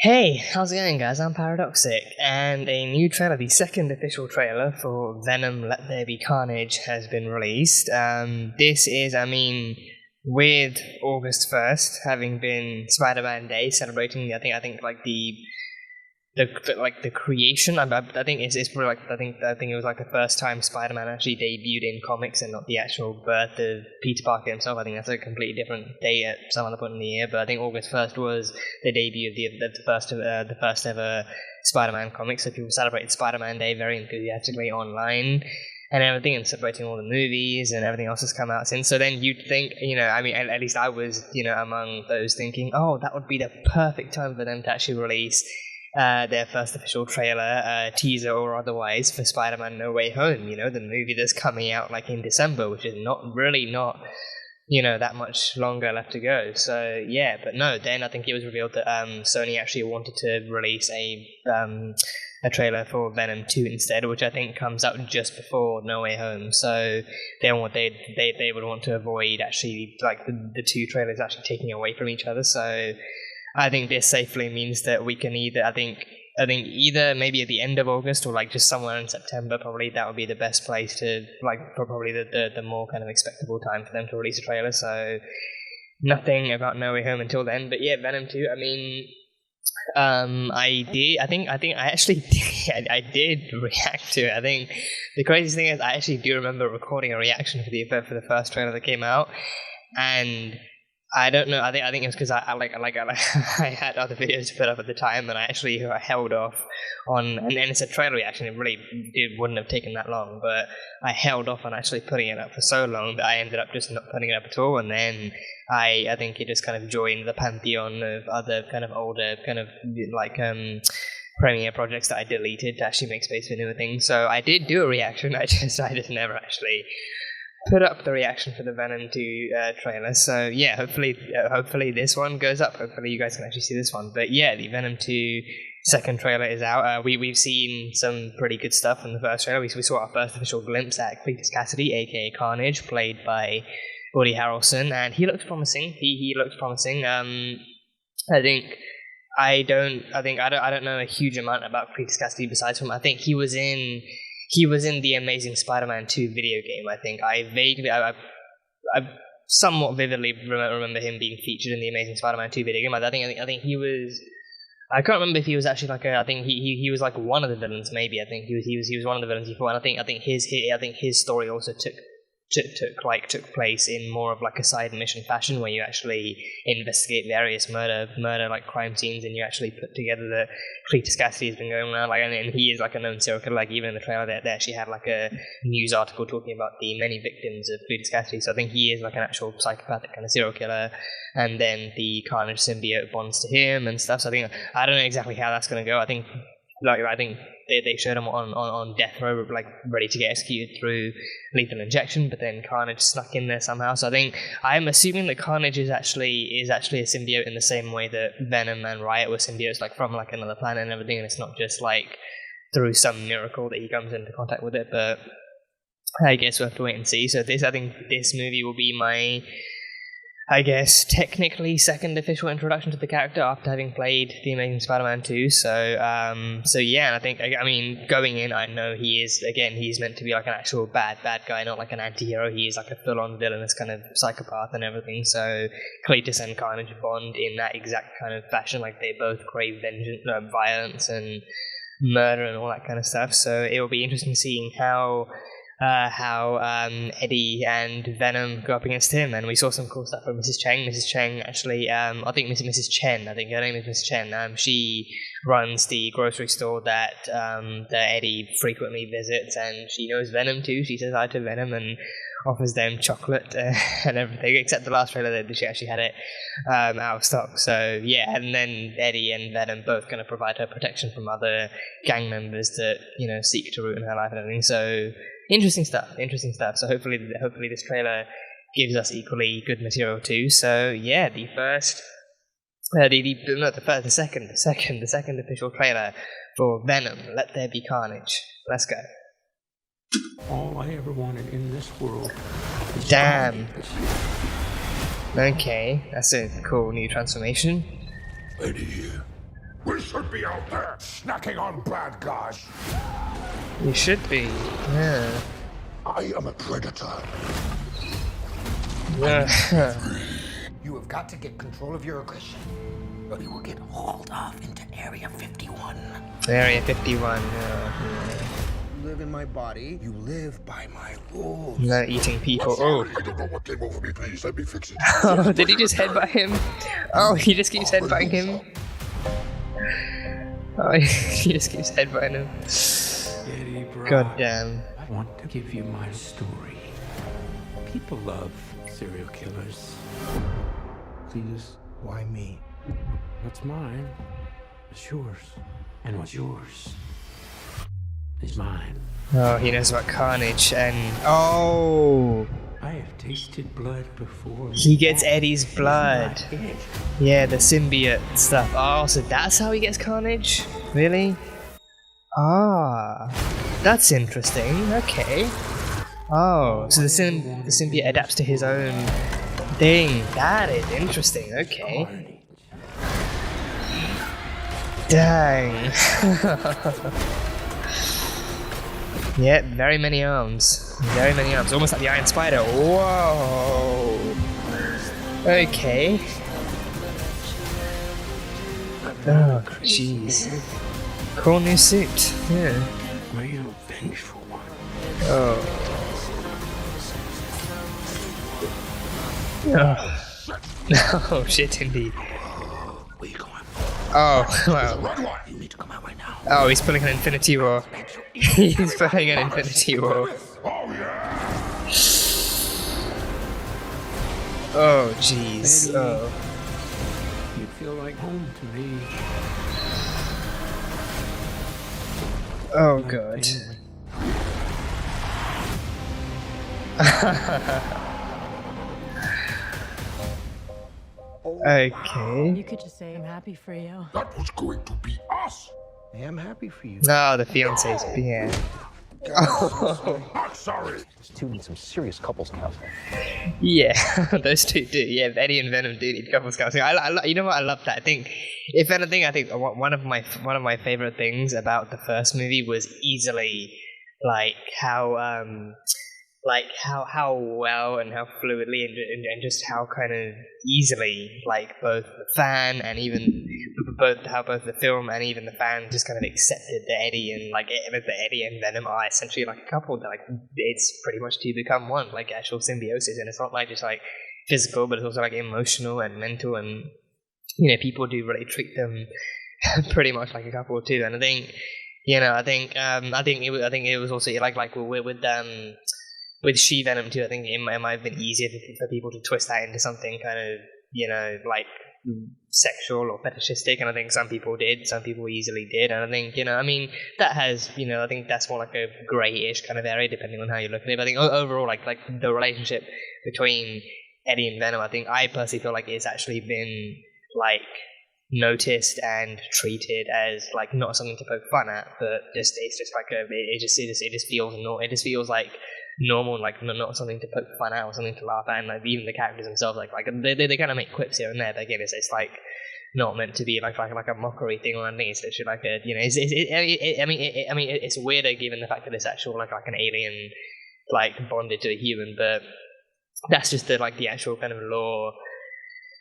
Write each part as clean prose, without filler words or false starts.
Hey, how's it going, guys? I'm Paradoxic, and a new trailer, the second official trailer for Venom: Let There Be Carnage, has been released. This is, with August 1st having been Spider-Man Day, celebrating, I think like the creation. I think it's probably like I think it was like the first time Spider-Man actually debuted in comics and not the actual birth of Peter Parker himself. I think that's a completely different day at some other point in the year. But I think August 1st was the debut of the first ever Spider-Man comics. So people celebrated Spider-Man Day very enthusiastically online and everything, and celebrating all the movies and everything else that's come out since. So then you'd think, at least I was, among those thinking, oh, that would be the perfect time for them to actually release their first official trailer, teaser or otherwise, for Spider-Man No Way Home, the movie that's coming out like in December, which is not that much longer left to go. So yeah, but no, then I think it was revealed that Sony actually wanted to release a trailer for Venom 2 instead, which I think comes out just before No Way Home. So they would want to avoid actually like the two trailers actually taking away from each other. So I think this safely means that we can either, I think either maybe at the end of August or like just somewhere in September, probably that would be the best place to, like, probably the more kind of expectable time for them to release a trailer. So nothing about No Way Home until then. But yeah, Venom 2, I did react to it. I think the craziest thing is I actually do remember recording a reaction for the first trailer that came out, and I don't know. I think it was because I had other videos to put up at the time, and I held off on. And it's a trailer reaction. It really wouldn't have taken that long, but I held off on actually putting it up for so long that I ended up just not putting it up at all. And then I think it just kind of joined the pantheon of other kind of older kind of like premiere projects that I deleted to actually make space for newer things. So I did do a reaction. I just never actually put up the reaction for the Venom 2 trailer. So yeah, hopefully this one goes up. Hopefully you guys can actually see this one. But yeah, the Venom 2 second trailer is out. We've seen some pretty good stuff in the first trailer. We saw our first official glimpse at Cletus Kasady, aka Carnage, played by Woody Harrelson, and he looks promising. He looks promising. I don't know a huge amount about Cletus Kasady besides from I think he was in the Amazing Spider-Man 2 video game. I think I somewhat vividly remember him being featured in the Amazing Spider-Man 2 video game. I think he was. I can't remember if he was actually like I think he was like one of the villains. Maybe I think he was one of the villains before. And I think his story also took place in more of like a side mission fashion, where you actually investigate various murder like crime scenes, and you actually put together that Cletus Kasady has been going around, like, and he is like a known serial killer. Like even in the trailer, they actually had like a news article talking about the many victims of Cletus Kasady. So I think he is like an actual psychopathic kind of serial killer, and then the Carnage symbiote bonds to him and stuff. So I don't know exactly how that's going to go. I think they showed him on death row, like ready to get executed through lethal injection, but then Carnage snuck in there somehow. So I'm assuming that Carnage is actually a symbiote in the same way that Venom and Riot were symbiotes, like from like another planet and everything, and it's not just like through some miracle that he comes into contact with it. But I guess we'll have to wait and see. So I think this movie will be my, I guess, technically second official introduction to the character after having played The Amazing Spider-Man 2. So yeah, and I think, going in, I know he's meant to be like an actual bad guy, not like an anti-hero. He is like a full-on villainous kind of psychopath and everything. So Cletus and Carnage bond in that exact kind of fashion. Like they both crave vengeance, violence, and murder and all that kind of stuff. So it will be interesting seeing how Eddie and Venom go up against him. And we saw some cool stuff from Mrs. Cheng. Mrs. Cheng actually, I think Mrs. Chen, I think her name is Mrs. Chen. She runs the grocery store that Eddie frequently visits, and she knows Venom too. She says hi to Venom and offers them chocolate and everything, except the last trailer that she actually had it out of stock. So yeah, and then Eddie and Venom both going to provide her protection from other gang members that seek to ruin her life and everything. So interesting stuff. So hopefully this trailer gives us equally good material too. So yeah, the second official trailer for Venom: Let There Be Carnage. Let's go. All I ever wanted in this world is Damn. Okay, that's a cool new transformation. Eddie, where's should be out there, snacking on bad guys. You should be, yeah. I am a predator. You have got to get control of your aggression, or you will get hauled off into Area 51. Area 51, yeah. You live in my body, you live by my rules. No eating people. Sorry, I don't know what came over me, please. Let me fix it. Oh, did he just headbutt him? Oh, he just keeps headbutting him. Oh, he just keeps headbutting him. Eddie, bro. God damn. I want to give you my story. People love serial killers. Cletus, why me? What's mine is yours, and what's yours is mine. Oh, he knows about Carnage, and oh, I have tasted blood before. he gets Eddie's blood. Yeah, the symbiote stuff. Oh, so that's how he gets Carnage? Really? Ah, that's interesting. Okay. Oh, so the symbiote adapts to his own thing. That is interesting. Okay. Dang. Yeah, very many arms. Very many arms. Almost like the Iron Spider. Whoa. Okay. Oh, jeez. Cool new suit. Yeah. Are you a vengeful one? Oh. Oh. Oh, shit, indeed. Where you going? Oh, wow. You need to come out right now. Oh, he's pulling an Infinity War. He's pulling an Infinity War. Oh, jeez. Oh. You feel like home to me. Oh, God. Okay. You could just say I'm happy for you. That was going to be us. I am happy for you. Oh, the fiance's yeah. I'm sorry. These two need some serious couples counseling. Yeah, those two do. Yeah, Eddie and Venom do need couples counseling. You know what? I love that. I think, if anything, I think one of my favorite things about the first movie was easily how well and how fluidly and just how kind of easily both the fan and even both the film and even the fan just kind of accepted that Eddie and Eddie and Venom are essentially like a couple that it's pretty much to become one, like actual symbiosis, and it's not just physical, but it's also emotional and mental, and people do really treat them pretty much like a couple too. And I think I think it was also with She-Venom too. I think it might have been easier for people to twist that into something kind of sexual or fetishistic, and I think some people did, some people easily did, and I think that has I think that's more like a greyish kind of area depending on how you look at it. But I think overall the relationship between Eddie and Venom, I think I personally feel like it's actually been noticed and treated as not something to poke fun at, but it just feels like normal, not something to poke fun at or something to laugh at, and even the characters themselves, they kind of make quips here and there, but again, it's not meant to be like a mockery thing or anything. It's literally it's weirder given the fact that it's actual like an alien bonded to a human, but that's just the actual kind of lore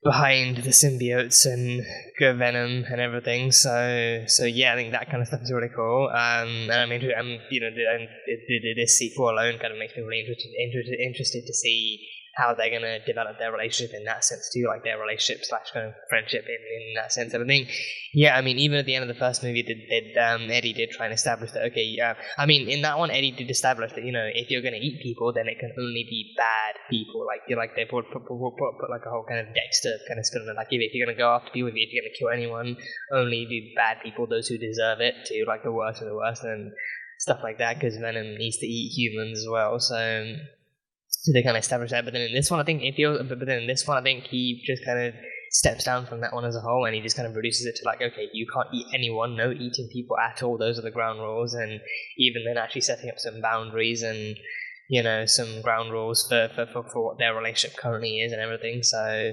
behind the symbiotes and Venom and everything. So yeah, I think that kind of stuff is really cool. And I mean, this sequel alone kind of makes me really interested to see how they're gonna develop their relationship in that sense too, their relationship / kind of friendship in that sense. And I think, yeah, I mean, even at the end of the first movie, Eddie did try and establish that. Okay, I mean, in that one, Eddie did establish that if you're gonna eat people, then it can only be bad people. They put a whole kind of Dexter kind of spin on it. If you're gonna go after people, if you're gonna kill anyone, only do bad people, those who deserve it, to the worst of the worst and stuff like that. Because Venom needs to eat humans as well, so they kind of establish that. But then in this one, I think he just kind of steps down from that one as a whole, and he just kind of reduces it to okay, you can't eat anyone, no eating people at all. Those are the ground rules, and even then actually setting up some boundaries and some ground rules for what their relationship currently is and everything. So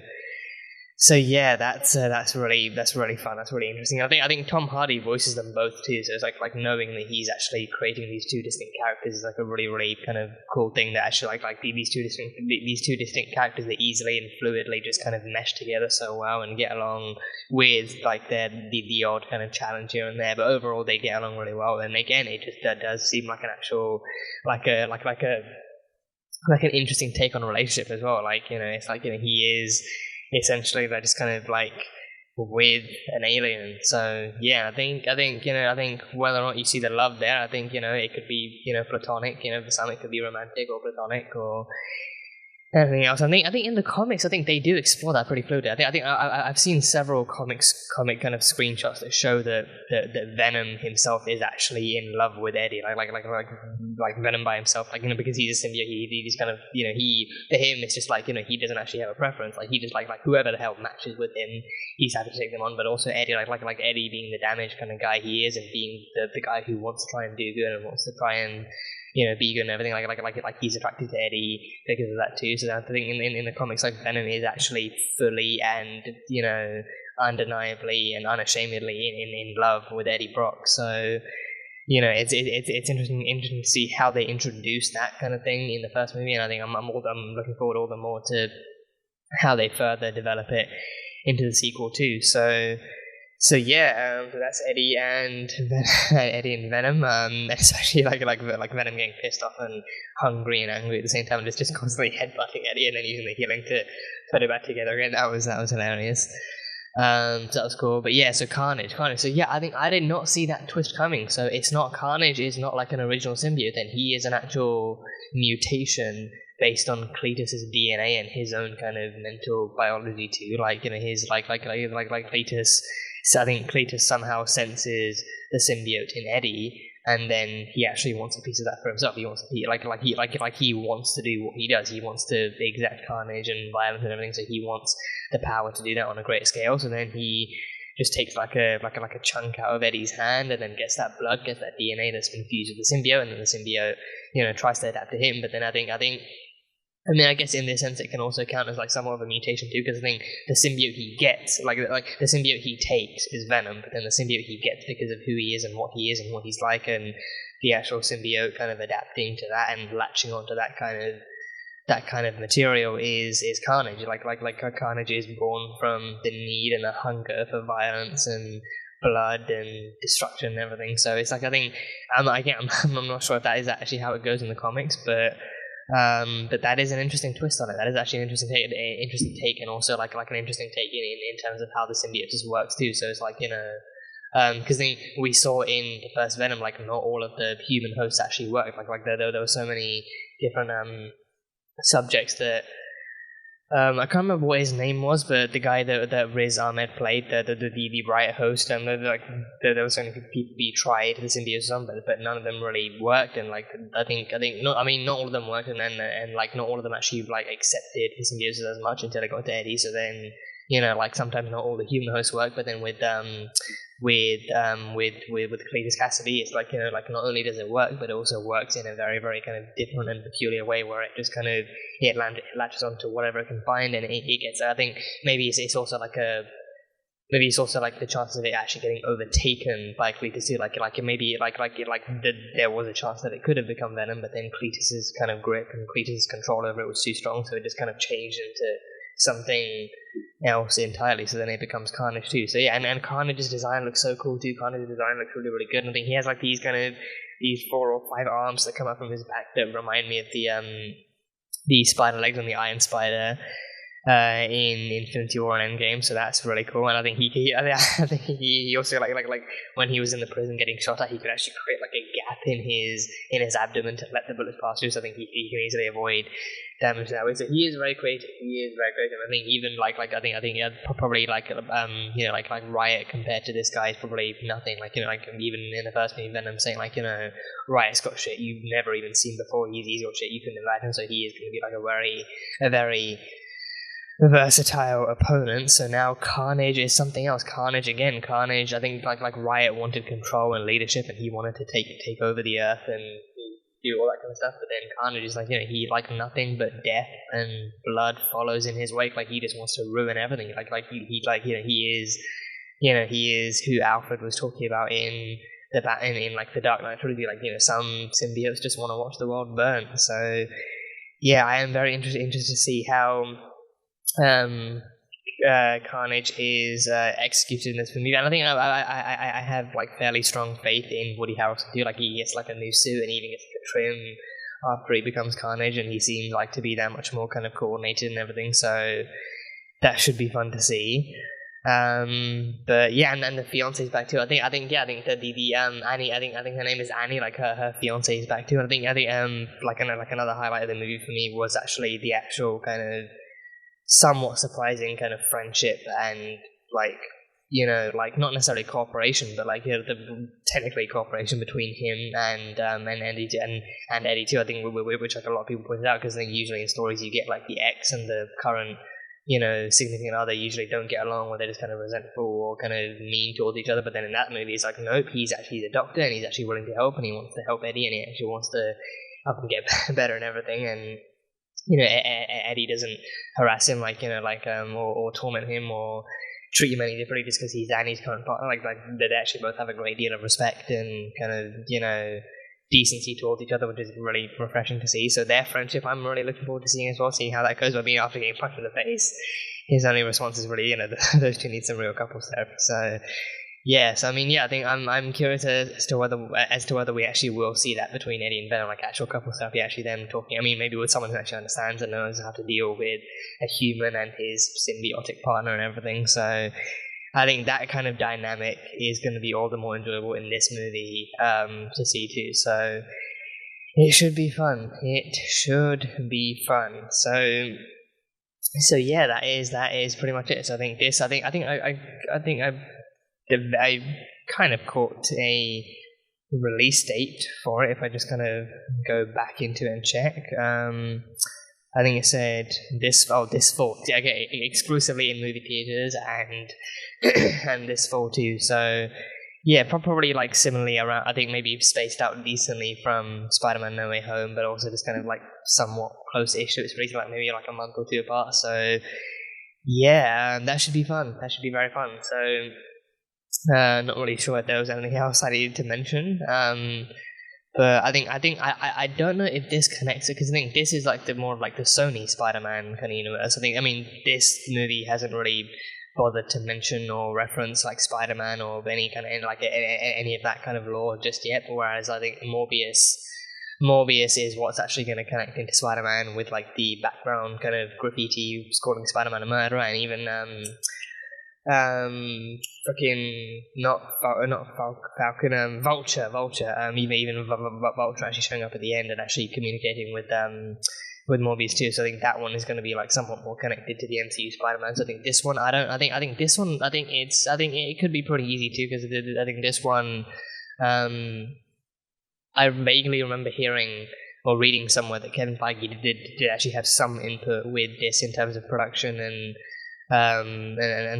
So yeah, that's really fun. That's really interesting. I think Tom Hardy voices them both too. So it's like knowing that he's actually creating these two distinct characters is like a really kind of cool thing. That actually like these two distinct characters that easily and fluidly just kind of mesh together so well and get along with like the odd kind of challenge here and there. But overall, they get along really well. And again, it just does seem like an actual like an interesting take on a relationship as well. Like, you know, it's like, you know, he is essentially they're just kind of like with an alien. So yeah, I think whether or not you see the love there, I think, you know, it could be, you know, platonic, you know, for some it could be romantic or platonic or anything else. I think in the comics, I think they do explore that pretty fluidly. I've seen several comic kind of screenshots that show that Venom himself is actually in love with Eddie, like Venom by himself, like, you know, because he's a symbiote. He's kind of, you know, to him it's just like, you know, he doesn't actually have a preference. Like, he just like whoever the hell matches with him, he's happy to take them on. But also Eddie, like Eddie being the damaged kind of guy he is, and being the guy who wants to try and do good and wants to try and, you know, be good and everything, like he's attracted to Eddie because of that too. So I think in the comics, like, Venom is actually fully and, you know, undeniably and unashamedly in love with Eddie Brock. So, you know, it's interesting to see how they introduce that kind of thing in the first movie, and I think I'm looking forward all the more to how they further develop it into the sequel too. So yeah, so that's Eddie and Venom. Especially like Venom getting pissed off and hungry and angry at the same time, and just constantly headbutting Eddie and then using the healing to put it back together again. That was hilarious. So that was cool. But yeah, so Carnage. So yeah, I think I did not see that twist coming. So it's not Carnage is not like an original symbiote. Then he is an actual mutation based on Cletus's DNA and his own kind of mental biology too. Like, you know, his like Cletus. So I think Cletus somehow senses the symbiote in Eddie, and then he actually wants a piece of that for himself. He wants he wants to do what he does. He wants to exact carnage and violence and everything. So he wants the power to do that on a greater scale. So then he just takes like a chunk out of Eddie's hand, and then gets that blood, gets that DNA that's been fused with the symbiote, and then the symbiote, you know, tries to adapt to him. But then I guess in this sense it can also count as like somewhat of a mutation too, because I think the symbiote he gets, like the symbiote he takes is Venom, but then the symbiote he gets because of who he is and what he's like, and the actual symbiote kind of adapting to that and latching onto that kind of material is Carnage. Like Carnage is born from the need and the hunger for violence and blood and destruction and everything. So it's like, I think I'm not sure if that is actually how it goes in the comics, but that is an interesting twist on it. That is actually an interesting take, and also like an interesting take in terms of how the symbiote works too. So it's like, you know, because we saw in the first Venom, like, not all of the human hosts actually worked. Like there were so many different subjects that I can't remember what his name was, but the guy that Riz Ahmed played, the Riot host, and there were so many people he tried the symbiosis on, but none of them really worked. And like I think not all of them worked, and like not all of them actually like accepted the symbiosis as much until it got to Eddie. So then, you know, like sometimes not all the human hosts work, but then with Cletus Kasady, it's like, you know, like not only does it work, but it also works in a very, very kind of different and peculiar way, where it just kind of it latches onto whatever it can find, and it gets. I think maybe it's also like the chances of it actually getting overtaken by Cletus too. Like maybe there was a chance that it could have become Venom, but then Cletus's kind of grip and Cletus's control over it was too strong, so it just kind of changed into something else entirely. So then it becomes Carnage too. So yeah, and Carnage's design looks so cool too. Carnage's design looks really, really good. And I think he has like these 4 or 5 arms that come up from his back that remind me of the spider legs on the Iron Spider in Infinity War and Endgame. So that's really cool. And I think he also like when he was in the prison getting shot at, he could actually create like a gap in his abdomen to let the bullets pass through. So I think he can easily avoid damage that way. So he is very creative. I think even probably you know, like Riot compared to this guy is probably nothing. Like, you know, like even in the first movie, Venom saying like, you know, Riot's got shit you've never even seen before. He's got shit you couldn't imagine. So he is going to be like a very versatile opponent. So now Carnage is something else. Carnage, I think like Riot wanted control and leadership, and he wanted to take over the Earth, and do all that kind of stuff. But then Carnage is like, he like nothing but death and blood follows in his wake. Like he just wants to ruin everything. He is who Alfred was talking about in the Dark Knight trilogy. Like, some symbiotes just want to watch the world burn. So yeah, I am very interested to see how Carnage is executed in this movie, and I think I have like fairly strong faith in Woody Harrelson too. Like he gets like a new suit and even gets like a trim after he becomes Carnage, and he seems like to be that much more kind of coordinated and everything. So that should be fun to see. But yeah, and the fiance's back too. I think the Annie. I think her name is Annie. Like her fiance is back too. And I think like another highlight of the movie for me was actually the actual kind of somewhat surprising kind of friendship and like not necessarily cooperation, but like the technically cooperation between him and Eddie and Eddie too. I think which like a lot of people pointed out, because I think usually in stories you get like the ex and the current significant other usually don't get along, or they're just kind of resentful or kind of mean towards each other. But then in that movie, it's like, nope, he's a doctor and he's actually willing to help, and he wants to help Eddie, and he actually wants to help him get better and everything. And Eddie doesn't harass him or torment him or treat him any differently just because he's Annie's current partner. Like they actually both have a great deal of respect and kind of decency towards each other, which is really refreshing to see. So their friendship, I'm really looking forward to seeing as well, seeing how that goes. But after getting punched in the face, his only response is really, those two need some real couples therapy. So yeah, so I mean, yeah, I think I'm curious as to whether we actually will see that between Eddie and Venom, like actual couples therapy, actually them talking. I mean, maybe with someone who actually understands and knows how to deal with a human and his symbiotic partner and everything. So I think that kind of dynamic is going to be all the more enjoyable in this movie to see too. So it should be fun. It should be fun. So yeah, that is pretty much it. So I think I kind of caught a release date for it. If I just kind of go back into it and check. I think it said this fall. Okay, exclusively in movie theaters and this fall too. So yeah, probably like similarly around. I think maybe spaced out decently from Spider-Man No Way Home, but also just kind of like somewhat close-ish to its release, like maybe like a month or two apart. So yeah, that should be fun. That should be very fun. So not really sure if there was anything else I needed to mention. But I don't know if this connects it, because I think this is like the more of like the Sony Spider-Man kind of universe. I mean, this movie hasn't really bothered to mention or reference like Spider-Man or any kind of any of that kind of lore just yet. Whereas I think Morbius is what's actually going to connect into Spider-Man with like the background kind of graffiti calling Spider-Man a murderer, and even Vulture, even Vulture actually showing up at the end and actually communicating with Morbius too. So I think that one is going to be like somewhat more connected to the MCU Spider-Man. So I think this one, I think it could be pretty easy too, because I think this one, I vaguely remember hearing or reading somewhere that Kevin Feige did actually have some input with this in terms of production and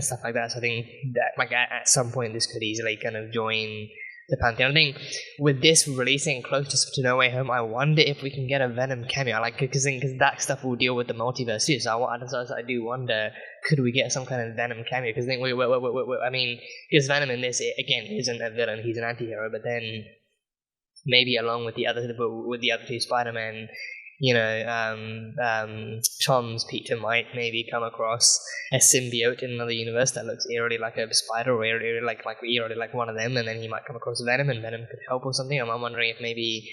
stuff like that. So I think that like at some point this could easily kind of join the Pantheon. I think with this releasing close to No Way Home, I wonder if we can get a Venom cameo, like because that stuff will deal with the multiverse too. So I do wonder, could we get some kind of Venom cameo? Because I think I mean, because Venom in this again isn't a villain; he's an anti-hero. But then maybe along with the other two Spider-Men, Tom's Peter might maybe come across a symbiote in another universe that looks eerily like a spider, or eerily like one of them, and then he might come across Venom, and Venom could help or something. I'm wondering if maybe,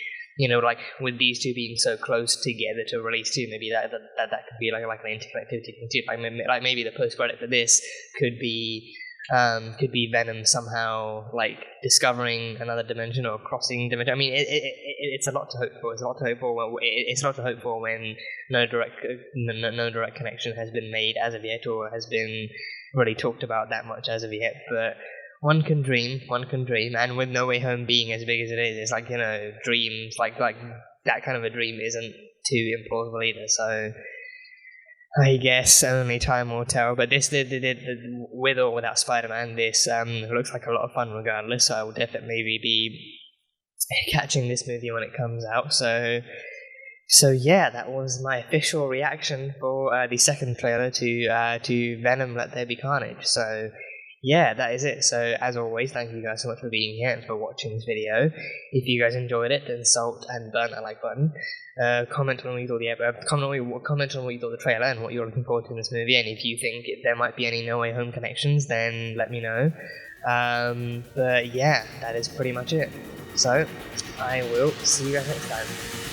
like with these two being so close together to release too, maybe that could be like an interconnectivity thing too. Like maybe the post credit for this could be Venom somehow like discovering another dimension or crossing dimension. I mean, it's a lot to hope for. It's a lot to hope for when no direct connection has been made as of yet, or has been really talked about that much as of yet. But one can dream, and with No Way Home being as big as it is, it's like dreams like that kind of a dream isn't too implausible either. So I guess only time will tell. But this, with or without Spider-Man, this looks like a lot of fun regardless. So I will definitely be catching this movie when it comes out. So yeah, that was my official reaction for the second trailer to Venom: Let There Be Carnage. So yeah, that is it. So as always, thank you guys so much for being here and for watching this video. If you guys enjoyed it, then salt and burn a like button. Comment on what you thought comment on what you thought of the trailer and what you're looking forward to in this movie. And if you think there might be any No Way Home connections, then let me know. But yeah, that is pretty much it. So I will see you guys next time.